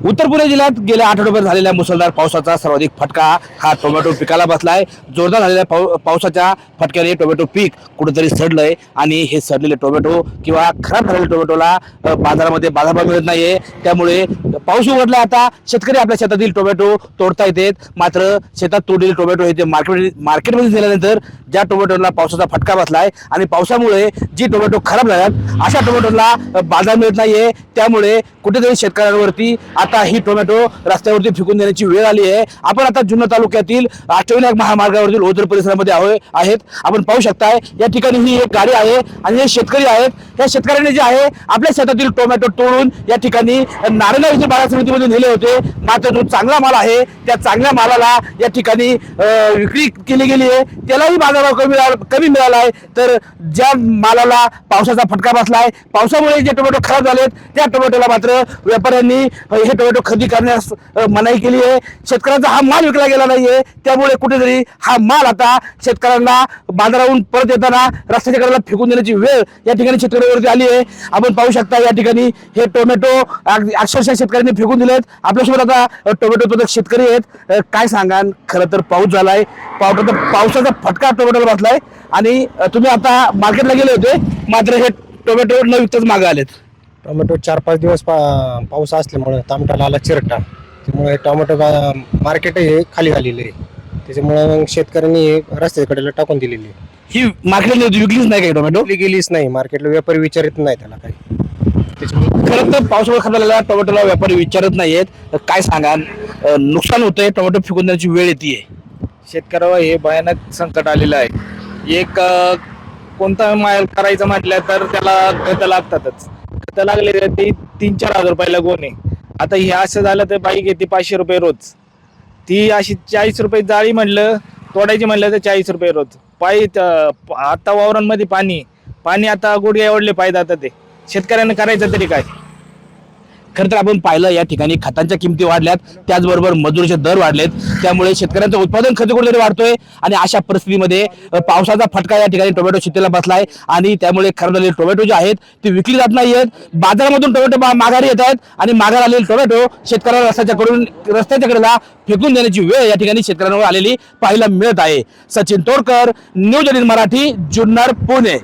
उत्तर पुणे जिल्ह्यात गेल्या आठवड्याभर झालेल्या मुसळधार पावसाचा सर्वाधिक फटका हा टोमॅटो पिकाला बसलाय। जोरदार झालेल्या पावसाच्या फटक्याने टोमॅटो पीक कुठेतरी सडलंय आणि हे सडलेले टोमॅटो किंवा खराब झालेल्या टोमॅटोला बाजारामध्ये बाजारभाव मिळत नाहीये। त्यामुळे पाऊस उघडला, आता शेतकरी आपल्या शेतातील टोमॅटो तोडता येतात। मात्र शेतात तोडलेले टोमॅटो हे ते मार्केटमध्ये गेल्यानंतर ज्या टोमॅटोला पावसाचा फटका बसलाय आणि पावसामुळे जी टोमॅटो खराब झाल्यात अशा टोमॅटोला बाजार मिळत नाहीये। त्यामुळे कुठेतरी शेतकऱ्यांवरती आता ही टोमॅटो रस्त्यावरती फेकून देण्याची वेळ आली आहे। आपण आता जुन्नर तालुक्यातील अष्टविनायक महामार्गावरील ओझर परिसरामध्ये आहेत। आपण पाहू शकताय या ठिकाणी ही एक गाडी आहे आणि हे शेतकरी आहेत। या शेतकऱ्यांनी जे आहे आपल्या शेतातील टोमॅटो तोडून या ठिकाणी नारायणगाव येथील बाजार समितीमध्ये नेले होते। मात्र जो चांगला माल आहे त्या चांगल्या मालाला या ठिकाणी विक्री केली गेली आहे, त्यालाही बाजारभाव कमी मिळाला आहे। तर ज्या मालाला पावसाचा फटका बसलाय, पावसामुळे जे टोमॅटो खराब झालेत त्या टोमॅटोला मात्र व्यापाऱ्यांनी हे टोमॅटो खरेदी करण्यास मनाई केली आहे। शेतकऱ्यांचा हा माल विकला गेला नाहीये, त्यामुळे कुठेतरी हा माल आता शेतकऱ्यांना बाजारावरून परत येताना रस्त्याच्या कडेला फेकून देण्याची वेळ या ठिकाणी शेतकऱ्यांवरती आली आहे। आपण पाहू शकता या ठिकाणी हे टोमॅटो अक्षरशः शेतकऱ्यांनी फेकून दिलेत। आपल्यासोबत आता टोमॅटो उत्पादक शेतकरी आहेत। काय सांगाल, खरं तर पाऊस झालाय, पावसाचा फटका टोमॅटोला बसलाय आणि तुम्ही आता मार्केटला गेले होते, मात्र हे टोमॅटो न विकताच मागे आलेत। टोमॅटो 4-5 दिवस पाऊस असल्यामुळे टमाट्याला आला चिरटा, त्यामुळे टोमॅटो मार्केट हे खाली झालेलं आहे। त्याच्यामुळे मग शेतकऱ्यांनी हे रस्त्याच्या कडेला टाकून दिलेली आहे। ही मार्केटला विकलीच नाही काही टोमॅटो? गेलीच नाही मार्केटला, व्यापारी विचारित नाही त्याला काही। खरं तर पावसामुळे खराब झालेल्या टोमॅटोला व्यापारी विचारत नाहीयेत। काय सांगाल, नुकसान होतंय, टोमॅटो फेकून देण्याची वेळ येते? शेतकऱ्यावर हे भयानक संकट आलेलं आहे। एक कोणता माल करायचं म्हटलं तर त्याला खतं लागतातच। खतं लागले तर ते 3-4 हजार रुपयाला गोण आहे। आता हे असं झालं तर बाई घेते 500 रुपये रोज, ती अशी 40 रुपये जाळी म्हणलं तोडायची म्हणलं तर 40 रुपये रोज आता वावरांमध्ये पाणी आता गुडघे एवढले पाहिजे। आता ते शेतकऱ्यांना करायचं तरी काय? खरं तर आपण पाहिलं या ठिकाणी खतांच्या किमती वाढल्यात, त्याचबरोबर मजुरीचे दर वाढलेत, त्यामुळे शेतकऱ्यांचं उत्पादन खर्च कुठेतरी वाढतोय आणि अशा परिस्थितीमध्ये पावसाचा फटका या ठिकाणी टोमॅटो शेतीला बसलाय आणि त्यामुळे खराब झालेले टोमॅटो जे आहेत ते विकली जात नाहीयेत। बाजारामधून टोमॅटो माघारी येत आहेत आणि माघार आलेले टोमॅटो शेतकऱ्यांना रस्त्याच्या कडेला फेकून देण्याची वेळ या ठिकाणी शेतकऱ्यांवर आलेली पाहायला मिळत आहे। सचिन तोडकर, न्यूज 18 मराठी, जुन्नर, पुणे।